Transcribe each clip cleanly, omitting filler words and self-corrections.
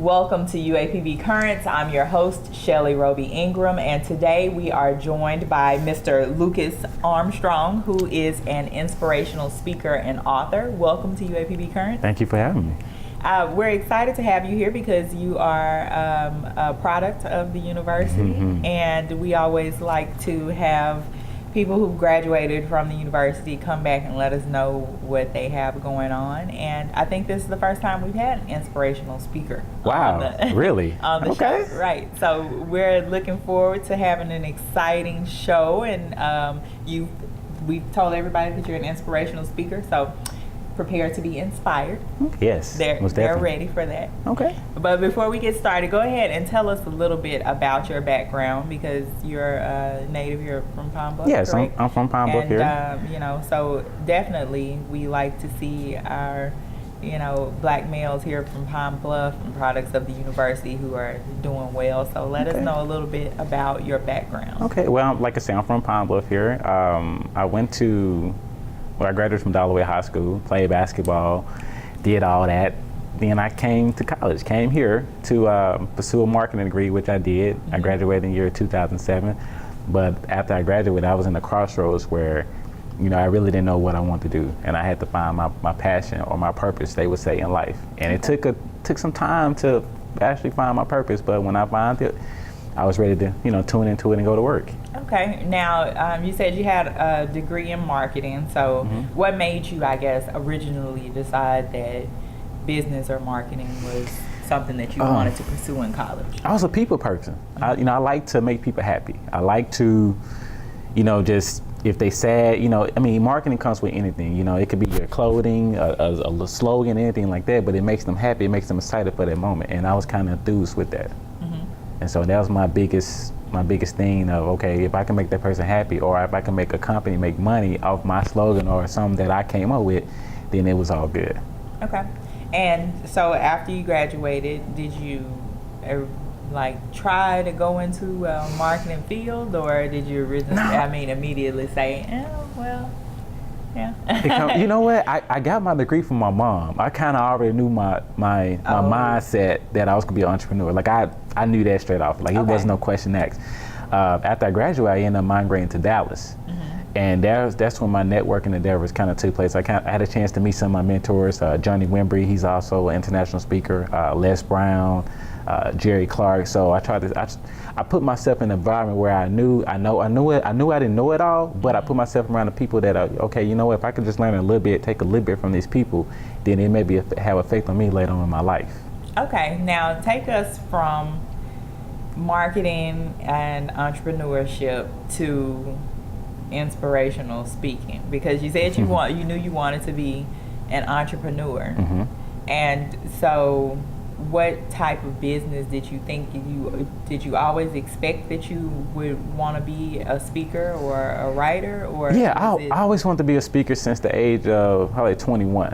Welcome to UAPB Currents. I'm your host, Shelly Roby Ingram, and today we are joined by Mr. Lucas Armstrong, who is an inspirational speaker and author. Welcome to UAPB Currents. Thank you for having me. We're excited to have you here because you are a product of the university, and we always like to have people who graduated from the university come back and let us know what they have going on. And I think this is the first time we've had an inspirational speaker. Wow, really? On the show, right. So we're looking forward to having an exciting show. And we've told everybody that you're an inspirational speaker, so prepare to be inspired. Yes, they're ready for that. Okay. But before we get started, go ahead and tell us a little bit about your background, because you're native here from Palm Bluff. Yes, correct? I'm from Palm Bluff here. So definitely we like to see our, black males here from Palm Bluff and products of the university who are doing well. So let us know a little bit about your background. Okay. Well, like I said, I'm from Palm Bluff here. I graduated from Dalloway High School, played basketball, did all that. Then I came here to pursue a marketing degree, which I did. I graduated in the year 2007. But after I graduated, I was in the crossroads where, I really didn't know what I wanted to do. And I had to find my passion or my purpose, they would say, in life. And it took some time to actually find my purpose. But when I found it, I was ready to, tune into it and go to work. Okay. Now, you said you had a degree in marketing. So what made you, I guess, originally decide that business or marketing was something that you wanted to pursue in college? I was a people person. I like to make people happy. I like to, just if they sad, marketing comes with anything. It could be your clothing, a slogan, anything like that, but it makes them happy. It makes them excited for that moment. And I was kind of enthused with that. And so that was my biggest thing of, okay, if I can make that person happy, or if I can make a company make money off my slogan or something that I came up with, then it was all good. Okay. And so after you graduated, did you try to go into a marketing field, or did you originally, immediately say, oh, well, yeah. You know what? I got my degree from my mom. I kind of already knew my mindset that I was gonna be an entrepreneur. Like I knew that straight off. Like it wasn't no question asked. After I graduated, I ended up migrating to Dallas, and that's when my networking endeavors kind of took place. I had a chance to meet some of my mentors. Johnny Wimbrey, he's also an international speaker. Les Brown, Jerry Clark. So I put myself in an environment where I knew I didn't know it all, but I put myself around the people that are, okay, if I could just learn a little bit, take a little bit from these people, then it maybe have effect on me later on in my life. Okay, now take us from marketing and entrepreneurship to inspirational speaking, because you said you knew you wanted to be an entrepreneur, and so what type of business did you think did you always expect that you would want to be a speaker or a writer, or I always wanted to be a speaker since the age of probably 21.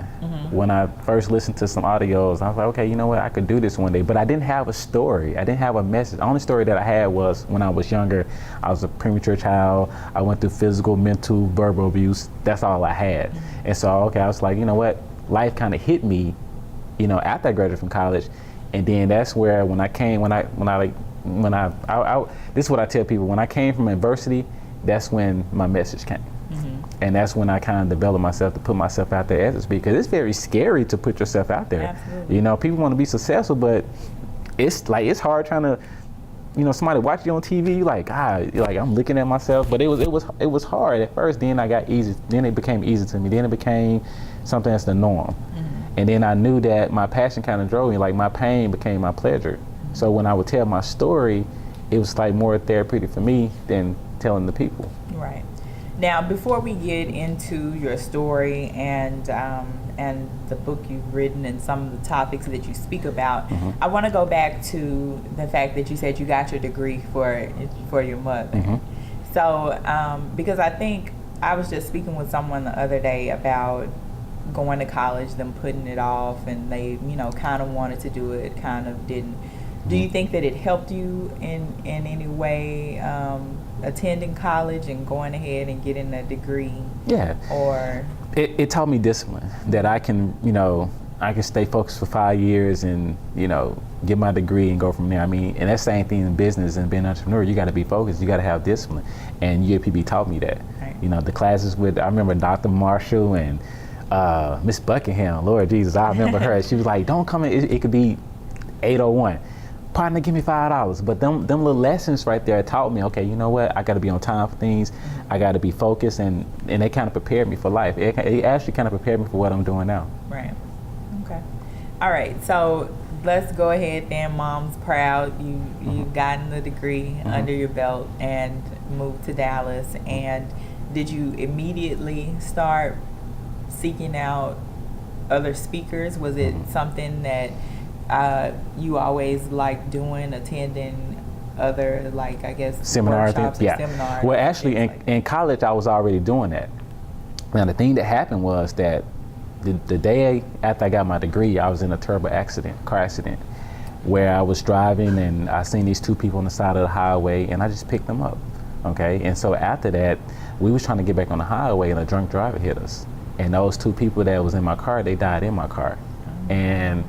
When I first listened to some audios, I was like, okay, you know what, I could do this one day. But I didn't have a story. I didn't have a message. The only story that I had was when I was younger, I was a premature child. I went through physical, mental, verbal abuse. That's all I had. And so, I was like, you know what, life kind of hit me, after I graduated from college. And then that's where this is what I tell people, when I came from adversity, that's when my message came. And that's when I kind of developed myself to put myself out there as a speaker. Because it's very scary to put yourself out there. Absolutely. People want to be successful, but it's hard trying to, somebody watch you on TV, like I'm looking at myself. But it was hard at first. Then I got easy. Then it became easy to me. Then it became something that's the norm. And then I knew that my passion kind of drove me. Like my pain became my pleasure. So when I would tell my story, it was like more therapeutic for me than telling the people. Right. Now, before we get into your story and the book you've written and some of the topics that you speak about, I want to go back to the fact that you said you got your degree for your mother. So, because I think I was just speaking with someone the other day about going to college, them putting it off, and they, kind of wanted to do it, kind of didn't. Do you think that it helped you in any way, attending college and going ahead and getting a degree? Yeah. Or it taught me discipline, that I can, I can stay focused for 5 years and, get my degree and go from there. I mean, and that same thing in business and being an entrepreneur, you got to be focused, you got to have discipline. And UAPB taught me that. Right. You know, the classes with, I remember Dr. Marshall and Miss Buckingham, Lord Jesus, I remember her. She was like, don't come in, it could be 8:01. Partner, give me $5. But them little lessons right there taught me, okay, you know what? I got to be on time for things. I got to be focused, and they kind of prepared me for life. It actually kind of prepared me for what I'm doing now. Right. Okay. All right. So let's go ahead then. Mom's proud. You've gotten the degree under your belt and moved to Dallas. And did you immediately start seeking out other speakers? Was it something that you always like doing, attending other, like, I guess, seminars? workshops and Yeah. seminars? Well, actually, in college, I was already doing that. Now, the thing that happened was that the day after I got my degree, I was in a terrible car accident, where I was driving and I seen these two people on the side of the highway, and I just picked them up. Okay, and so after that, we was trying to get back on the highway, and a drunk driver hit us. And those two people that was in my car, they died in my car. And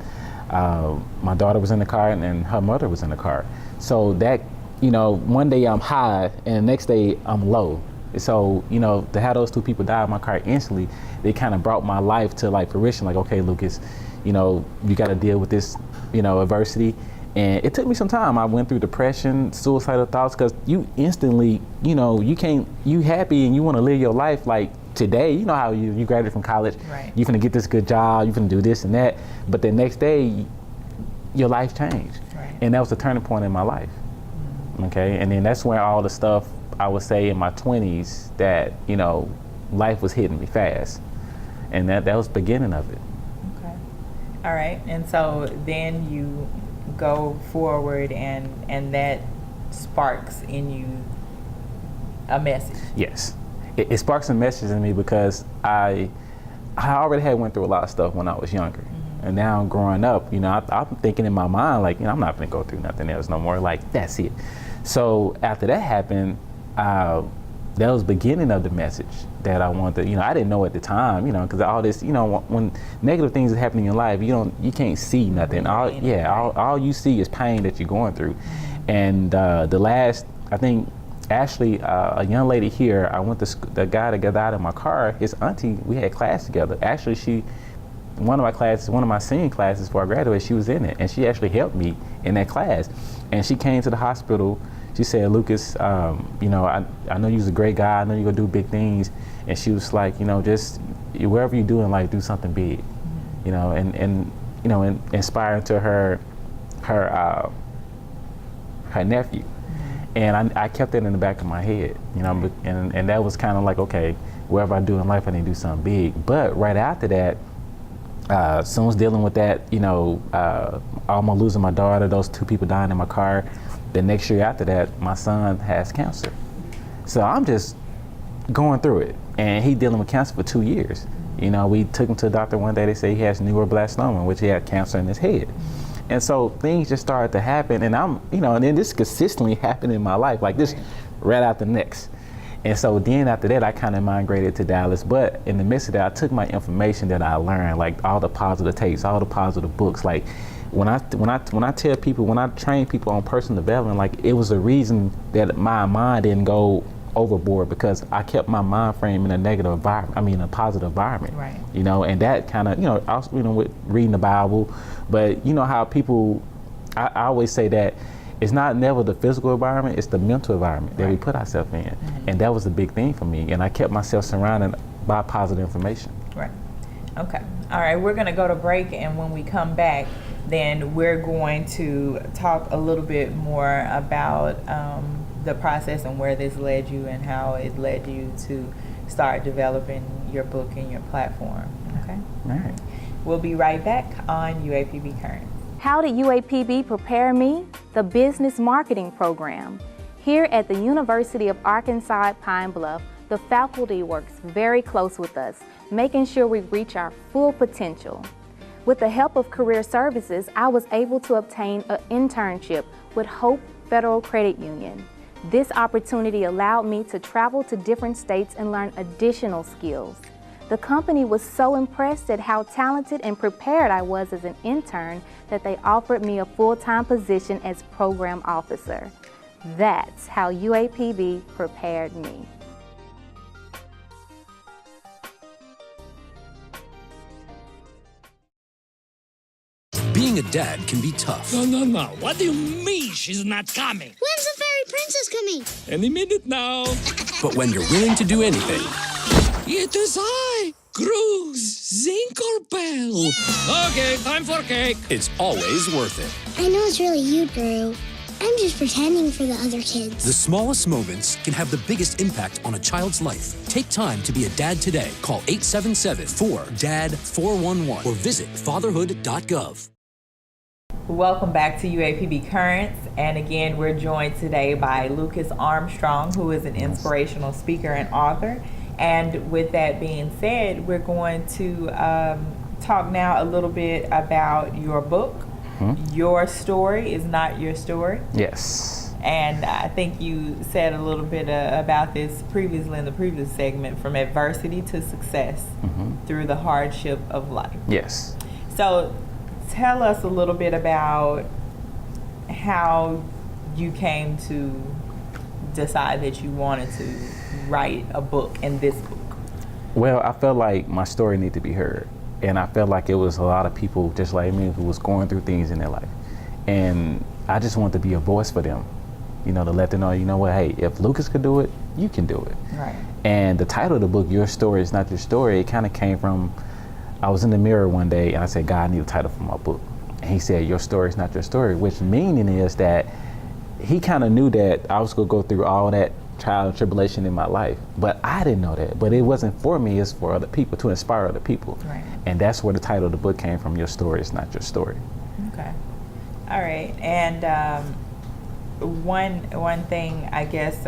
my daughter was in the car, and her mother was in the car. So that, you know, one day I'm high, and the next day I'm low. So, you know, to have those two people die in my car instantly, they kind of brought my life to like fruition. Like, okay, Lucas, you know, you got to deal with this, you know, adversity. And it took me some time. I went through depression, suicidal thoughts, because you instantly, you know, you happy and you want to live your life like today. You know how you graduate from college, right. You're gonna get this good job, you're gonna do this and that, but the next day, your life changed. Right. And that was the turning point in my life. Okay, and then that's where all the stuff, I would say in my 20s, that, you know, life was hitting me fast. And that was the beginning of it. Okay. All right. And so then you go forward, and that sparks in you a message. Yes. It sparks a message in me because I already had went through a lot of stuff when I was younger. And now growing up, you know, I'm thinking in my mind, like, you know, I'm not gonna go through nothing else no more. Like, that's it. So after that happened, that was the beginning of the message that I wanted to, you know, I didn't know at the time, you know, because all this, you know, when negative things are happening in your life, you can't see nothing. All you see is pain that you're going through. And the last, I think, Ashley, a young lady here, I went to the guy that got out of my car, his auntie, we had class together. Actually, one of my singing classes before I graduated, she was in it, and she actually helped me in that class. And she came to the hospital. She said, Lucas, you know, I know you're a great guy. I know you're gonna do big things. And she was like, you know, just wherever you do in life, do something big, you know, and you know, and inspiring to her nephew. And I kept that in the back of my head, you know, and that was kind of like, okay, wherever I do in life, I need to do something big. But right after that, someone's dealing with that, you know, almost losing my daughter, those two people dying in my car. The next year after that, my son has cancer. So I'm just going through it. And he dealing with cancer for 2 years. You know, we took him to the doctor one day, they say he has neuroblastoma, which he had cancer in his head. And so things just started to happen, and I'm, you know, and then this consistently happened in my life, like this right after next. And so then after that, I kind of migrated to Dallas. But in the midst of that, I took my information that I learned, like all the positive tapes, all the positive books. Like when I tell people, when I train people on personal development, like it was a reason that my mind didn't go overboard, because I kept my mind frame in a negative environment. I mean, a positive environment. Right. You know, and that kind of, you know, also, you know, with reading the Bible, but you know how people, I always say that it's not never the physical environment, it's the mental environment that we put ourselves in. And that was the big thing for me. And I kept myself surrounded by positive information. Right. Okay. All right. We're going to go to break. And when we come back, then we're going to talk a little bit more about the process and where this led you and how it led you to start developing your book and your platform. Okay. All right. We'll be right back on UAPB Current. How did UAPB prepare me? The Business Marketing Program. Here at the University of Arkansas at Pine Bluff, the faculty works very close with us, making sure we reach our full potential. With the help of Career Services, I was able to obtain an internship with Hope Federal Credit Union. This opportunity allowed me to travel to different states and learn additional skills. The company was so impressed at how talented and prepared I was as an intern that they offered me a full-time position as program officer. That's how UAPB prepared me. Being a dad can be tough. No. What do you mean she's not coming? When's the fairy princess coming? Any minute now. But when you're willing to do anything, It is I, Cruz Zinkerbell. Okay, time for cake. it's always worth it. I know it's really you, Gru. I'm just pretending for the other kids. The smallest moments can have the biggest impact on a child's life. Take time to be a dad today. Call 877-4DAD-411 or visit fatherhood.gov. Welcome back to UAPB Currents, and again we're joined today by Lucas Armstrong, who is an inspirational speaker and author. And with that being said, we're going to talk now a little bit about your book. Your Story is Not Your Story. Yes. And I think you said a little bit about this previously in the previous segment, from adversity to success through the hardship of life. Yes. So tell us a little bit about how you came to decide that you wanted to write a book, in this book. Well, I felt like my story needed to be heard. And I felt like it was a lot of people just like me who was going through things in their life. And I just wanted to be a voice for them, to let them know, you know what, hey, if Lucas could do it, you can do it. Right. And the title of the book, Your Story is Not Your Story, it kind of came from, I was in the mirror one day and I said, God, I need a title for my book. And he said, Your Story is Not Your Story, which meaning is that he kind of knew that I was going to go through all that trial and tribulation in my life, but I didn't know that. But it wasn't for me, it's for other people, to inspire other people. Right. And that's where the title of the book came from. Your Story is Not Your Story. Okay. All right. And one thing, I guess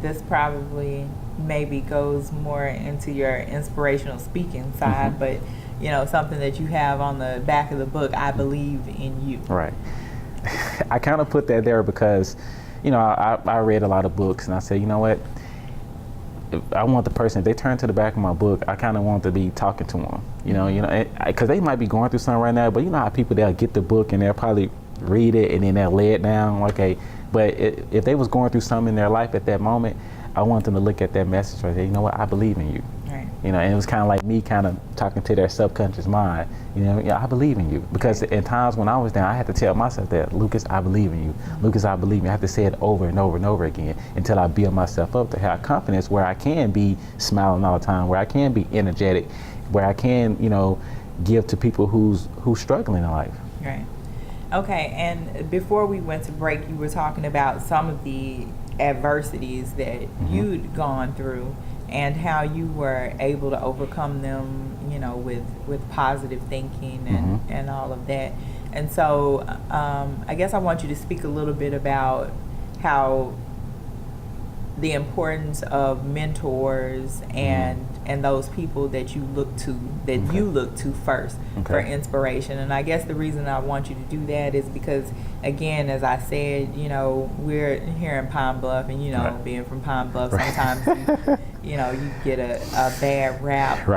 this probably maybe goes more into your inspirational speaking side, but something that you have on the back of the book, I believe in you. Right. I kind of put that there because I read a lot of books, and I said, you know what? I want the person, if they turn to the back of my book, I kind of want to be talking to them, because they might be going through something right now, but you know how people, they'll get the book and they'll probably read it and then they'll lay it down, okay. But if they was going through something in their life at that moment, I want them to look at that message and say, you know what, I believe in you. Right. And it was kind of like me kind of talking to their subconscious mind, I believe in you. Because in times when I was down, I had to tell myself that, Lucas, I believe in you. Lucas, I believe in you. I have to say it over and over and over again until I build myself up to have confidence where I can be smiling all the time, where I can be energetic, where I can, give to people who's struggling in life. Right. Okay, and before we went to break, you were talking about some of the adversities that you'd gone through and how you were able to overcome them, with positive thinking and all of that. And so I guess I want you to speak a little bit about how the importance of mentors and those people that you look to, you look to first for inspiration. And I guess the reason I want you to do that is because, again, as I said, we're here in Pine Bluff, and being from Pine Bluff, sometimes you get a bad rap,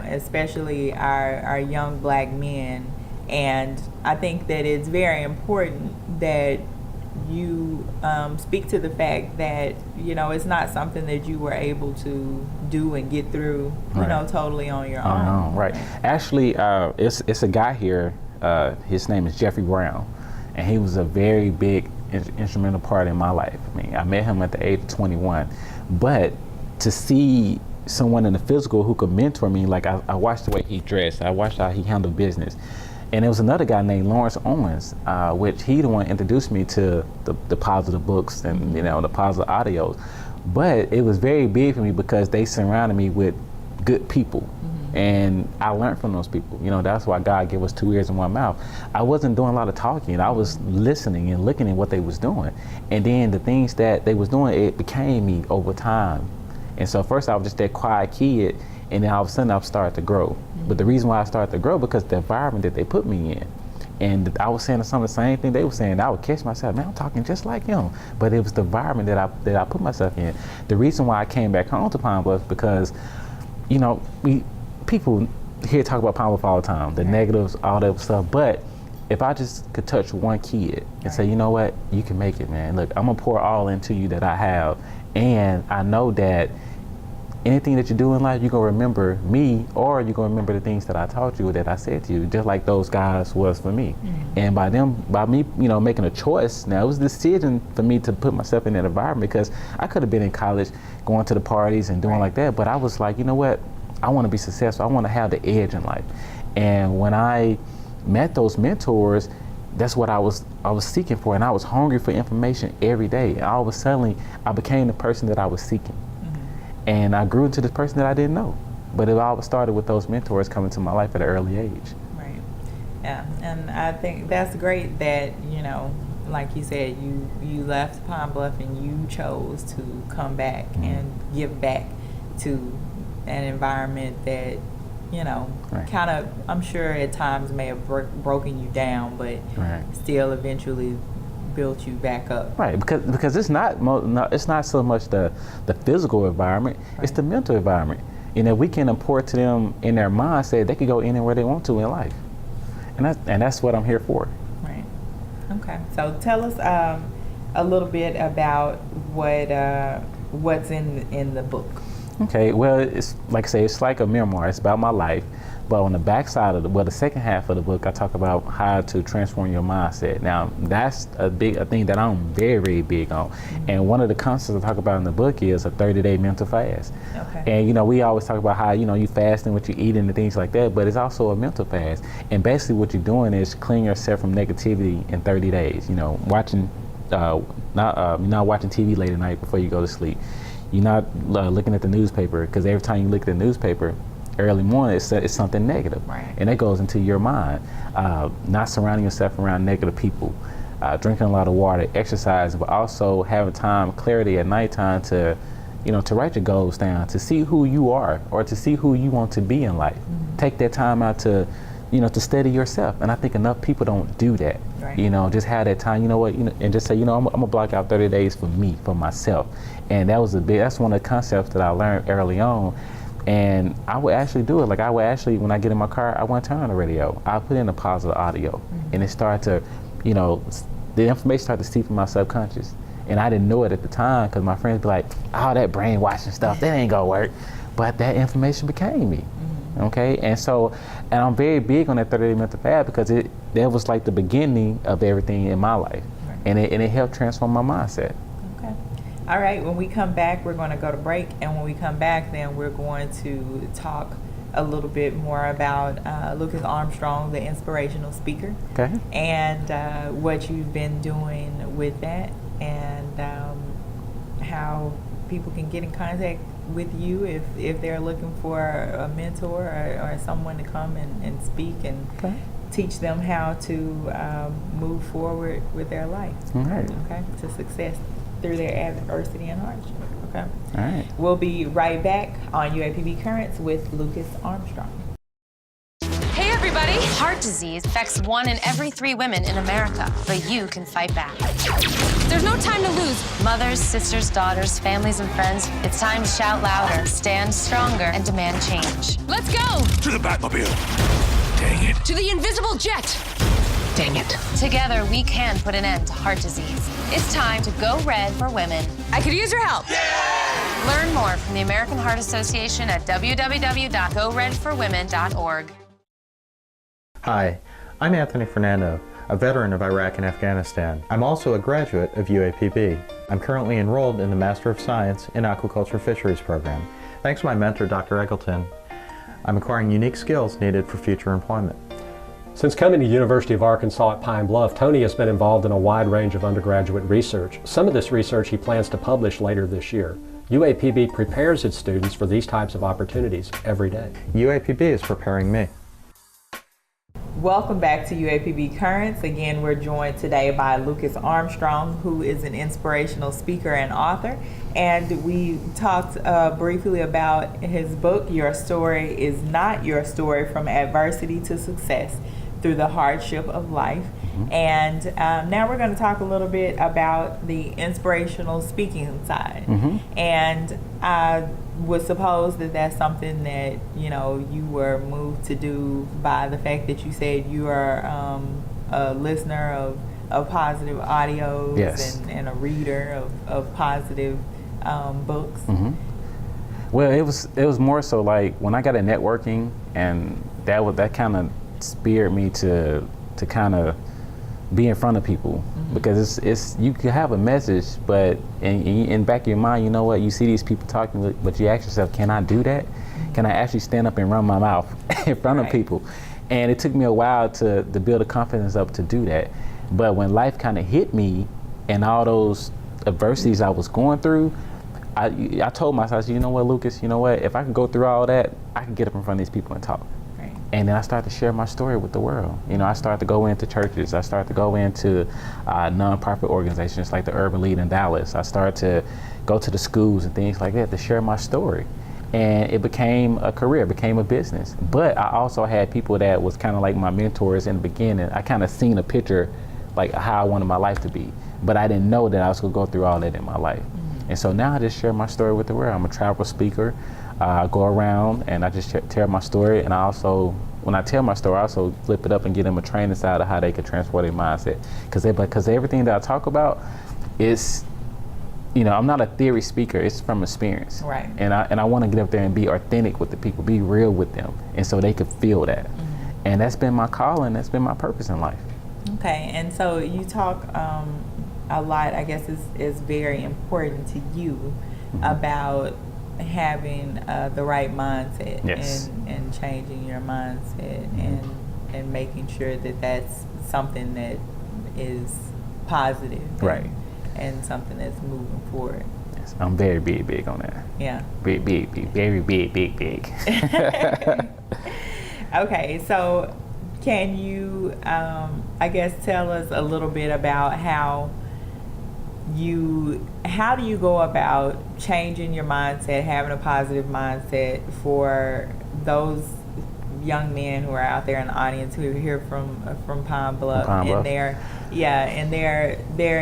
especially our young black men. And I think that it's very important that you speak to the fact that it's not something that you were able to do and get through totally on your own. Right. Actually, it's a guy here, his name is Jeffrey Brown, and he was a very big instrumental part in my life. I mean, I met him at the age of 21, but to see someone in the physical who could mentor me, like I watched the way he dressed, I watched how he handled business. And there was another guy named Lawrence Owens, which he the one introduced me to the positive books and the positive audios. But it was very big for me because they surrounded me with good people, and I learned from those people. That's why God gave us 2 ears and 1 mouth. I wasn't doing a lot of talking. I was listening and looking at what they was doing, and then the things that they was doing, it became me over time. And so first I was just that quiet kid, and then all of a sudden I started to grow. But the reason why I started to grow because the environment that they put me in. And I was saying some of the same thing they were saying. I would catch myself, man, I'm talking just like him. But it was the environment that I put myself in. The reason why I came back home to Pine Bluff because you know, people here talk about Pine Bluff all the time, the negatives, all that stuff. But if I just could touch one kid and say, you know what, you can make it, man. Look, I'm gonna pour all into you that I have, and I know that anything that you do in life, you're gonna remember me, or you're gonna remember the things that I taught you, that I said to you, just like those guys was for me. And by me, you know, making a choice. Now it was a decision for me to put myself in that environment, because I could have been in college, going to the parties and doing like that, but I was like, you know what, I want to be successful. I want to have the edge in life. And when I met those mentors, that's what I was seeking for, and I was hungry for information every day. And all of a sudden, I became the person that I was seeking. And I grew into the person that I didn't know. But it all started with those mentors coming to my life at an early age. Right. Yeah, and I think that's great that, you know, like you said, you left Pine Bluff and you chose to come back and give back to an environment that, you know, kind of, I'm sure at times may have broken you down, but still eventually built you back up. Right, because it's not so much the physical environment, it's the mental environment. You know, we can import to them in their mindset, they can go anywhere they want to in life. And that's what I'm here for. Right. Okay. So tell us a little bit about what's in the book. Okay, well, it's like I say, it's like a memoir. It's about my life. But on the back side of the second half of the book, I talk about how to transform your mindset. Now, that's a thing that I'm very, very big on. And one of the concepts I talk about in the book is a 30-day mental fast. Okay. And, you know, we always talk about how, you know, you fasting, what you eating and things like that, but it's also a mental fast. And basically what you're doing is clean yourself from negativity in 30 days. You know, watching, you're not watching TV late at night before you go to sleep. You're not looking at the newspaper, because every time you look at the newspaper, early morning, it's something negative. Right. And that goes into your mind. Not surrounding yourself around negative people, drinking a lot of water, exercise, but also having clarity at nighttime to, you know, to write your goals down, to see who you are or to see who you want to be in life. Take that time out to, you know, to study yourself. And I think enough people don't do that. Right. You know, just have that time, you know what, you know, and just say, you know, I'm gonna block out 30 days for me, for myself. And that's one of the concepts that I learned early on. And I would actually do it. Like I would actually, when I get in my car, I wouldn't turn on the radio. I put in a positive audio, and it started to, you know, the information started to seep in my subconscious. And I didn't know it at the time, because my friends be like, oh, that brainwashing stuff, that ain't gonna work. But that information became me. Okay, and I'm very big on that 30-day mental fast, because that was like the beginning of everything in my life, and it helped transform my mindset. Okay, all right. When we come back, we're going to go to break, and when we come back, then we're going to talk a little bit more about Lucas Armstrong, the inspirational speaker, and what you've been doing with that, and how people can get in contact with you if they're looking for a mentor or someone to come and speak and teach them how to move forward with their life. Okay, to success through their adversity and hardship. Okay. All right. We'll be right back on UAPB Currents with Lucas Armstrong. Hey everybody! Heart disease affects 1 in every 3 women in America, but you can fight back. There's no time to lose. Mothers, sisters, daughters, families, and friends, it's time to shout louder, stand stronger, and demand change. Let's go! To the Batmobile. Dang it. To the invisible jet. Dang it. Together, we can put an end to heart disease. It's time to go red for women. I could use your help. Yeah! Learn more from the American Heart Association at www.goredforwomen.org. Hi, I'm Anthony Fernando, a veteran of Iraq and Afghanistan. I'm also a graduate of UAPB. I'm currently enrolled in the Master of Science in Aquaculture Fisheries program. Thanks to my mentor, Dr. Eggleton, I'm acquiring unique skills needed for future employment. Since coming to University of Arkansas at Pine Bluff, Tony has been involved in a wide range of undergraduate research. Some of this research he plans to publish later this year. UAPB prepares its students for these types of opportunities every day. UAPB is preparing me. Welcome back to UAPB Currents. Again, we're joined today by Lucas Armstrong, who is an inspirational speaker and author. And we talked briefly about his book, Your Story Is Not Your Story, From Adversity to Success Through the Hardship of Life. And now we're going to talk a little bit about the inspirational speaking side. And would suppose that that's something that, you know, you were moved to do by the fact that you said you are a listener of positive audios. Yes. and a reader of positive books. Mm-hmm. Well, it was more so like when I got at networking, and that kind of spurred me to kind of be in front of people, because it's you can have a message, but in back of your mind, you know what, you see these people talking, but you ask yourself, can I do that? Can I actually stand up and run my mouth in front of people? And it took me a while to build the confidence up to do that. But when life kind of hit me and all those adversities I was going through, I told myself, I said, you know what, Lucas, you know what, if I can go through all that, I can get up in front of these people and talk. And then I started to share my story with the world. You know, I started to go into churches. I started to go into nonprofit organizations like the Urban League in Dallas. I started to go to the schools and things like that to share my story. And it became a career, it became a business. But I also had people that was kind of like my mentors in the beginning. I kind of seen a picture like how I wanted my life to be. But I didn't know that I was going to go through all that in my life. And so now I just share my story with the world. I'm a travel speaker. I go around and I just tell my story, and I also, when I tell my story, I also flip it up and give them a training side of how they can transform their mindset. Because everything that I talk about is, you know, I'm not a theory speaker, it's from experience. Right. And I want to get up there and be authentic with the people, be real with them, and so they could feel that. And that's been my calling, that's been my purpose in life. Okay, and so you talk a lot, I guess is very important to you about having the right mindset. Yes. and changing your mindset and making sure that that's something that is positive. Right. And something that's moving forward. Yes, I'm very big on that. Yeah. Big, very big. Okay, so can you, I guess, tell us a little bit about how do you go about changing your mindset, having a positive mindset for those young men who are out there in the audience who are here from Pine Bluff, and they're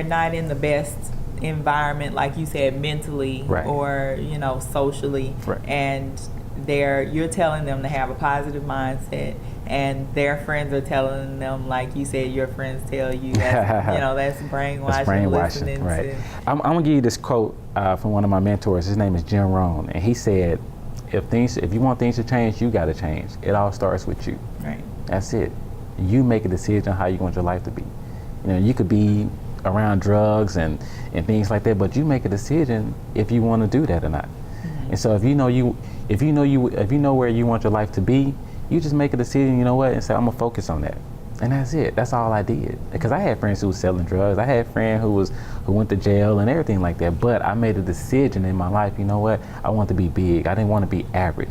not in the best environment, like you said, mentally or, you know, socially, and you're telling them to have a positive mindset, and their friends are telling them, like you said, your friends tell you that, you know, that's brainwashing. Listening right. to. I'm gonna give you this quote from one of my mentors. His name is Jim Rohn, and he said, if you want things to change, you got to change. It all starts with you. Right. That's it. You make a decision on how you want your life to be. You know, you could be around drugs and things like that, but you make a decision if you want to do that or not. And so if you know where you want your life to be, you just make a decision, you know what, and say, I'm gonna focus on that. And that's it. That's all I did. Because I had friends who was selling drugs. I had a friend who went to jail and everything like that. But I made a decision in my life, you know what, I want to be big. I didn't want to be average.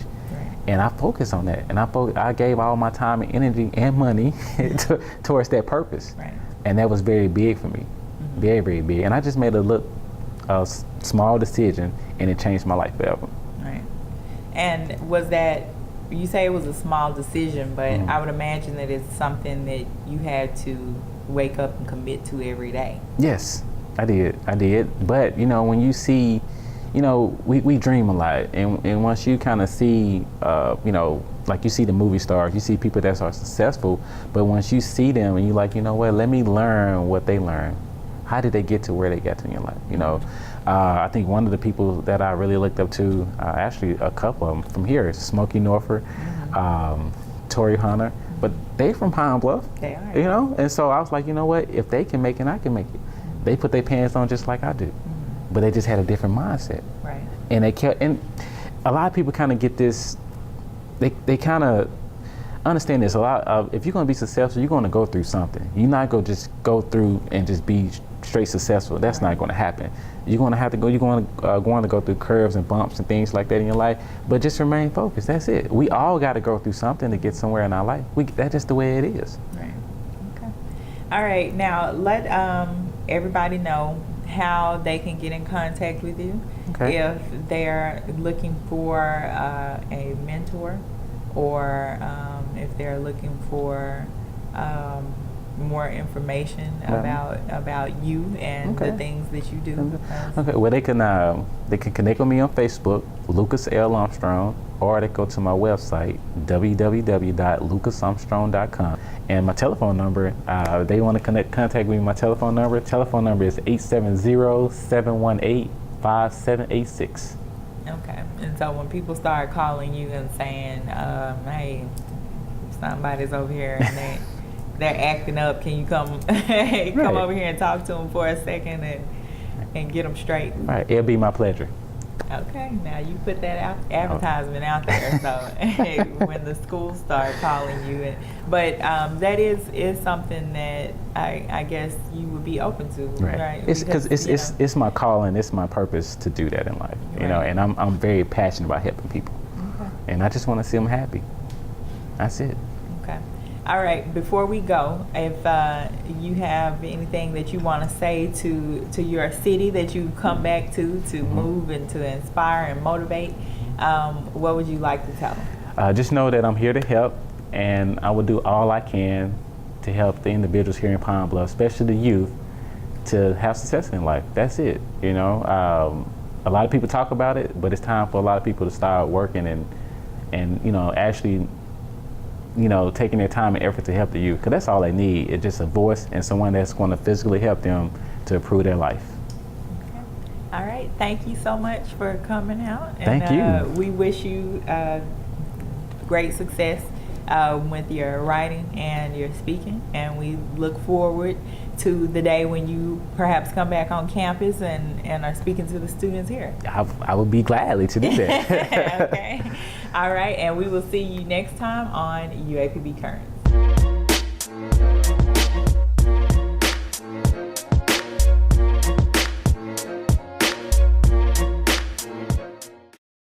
And I focused on that. And I gave all my time and energy and money towards that purpose. And that was very big for me. Very, very big. And I just made a small decision, and it changed my life forever. Right. And was that, you say it was a small decision, but I would imagine that it's something that you had to wake up and commit to every day. Yes, I did. But, you know, when you see, you know, we dream a lot. And once you kind of see, you know, like you see the movie stars, you see people that are successful, but once you see them and you're like, you know what, let me learn what they learned. How did they get to where they got to in your life? You know, I think one of the people that I really looked up to, actually a couple of them from here, is Smokey Norfolk, Torrey Hunter, but they from Pine Bluff. They are. You know, and so I was like, you know what, if they can make it, I can make it. They put their pants on just like I do, but they just had a different mindset. Right. And they kept, and a lot of people kind of get this, they kind of understand this. A lot of, if you're going to be successful, you're going to go through something. You're not going to just go through and just be straight successful. That's not going to happen. You're going to have to go. You're going to go through curves and bumps and things like that in your life. But just remain focused. That's it. We all got to go through something to get somewhere in our life. That's just the way it is. Right. Okay. All right. Now let everybody know how they can get in contact with you if they're looking for a mentor, or if they're looking for more information about you and the things that you do. Okay, well they can connect with me on Facebook, Lucas L. Armstrong, or they go to my website, www.lucasarmstrong.com. And my telephone number, they want to contact me. My telephone number is 870-718-5786. Okay, and so when people start calling you and saying, hey, somebody's over here and they're acting up, can you come over here and talk to them for a second and get them straight? Right, it'll be my pleasure. Okay, now you put that advertisement out there, so when the schools start calling you, but that is something that I guess you would be open to, right? It's because it's my calling, it's my purpose to do that in life, you know, and I'm very passionate about helping people, and I just want to see them happy. That's it. Okay. All right, before we go, if you have anything that you want to say to your city that you come back to move and to inspire and motivate, what would you like to tell them? Just know that I'm here to help, and I will do all I can to help the individuals here in Pine Bluff, especially the youth, to have success in life. That's it. You know, a lot of people talk about it, but it's time for a lot of people to start working and you know, actually, you know, taking their time and effort to help the youth, because that's all they need. It's just a voice and someone that's going to physically help them to improve their life. Okay. All right. Thank you so much for coming out. Thank you. We wish you great success with your writing and your speaking, and we look forward to the day when you perhaps come back on campus and are speaking to the students here. I would be gladly to do that. Okay. All right, and we will see you next time on UAPB Currents.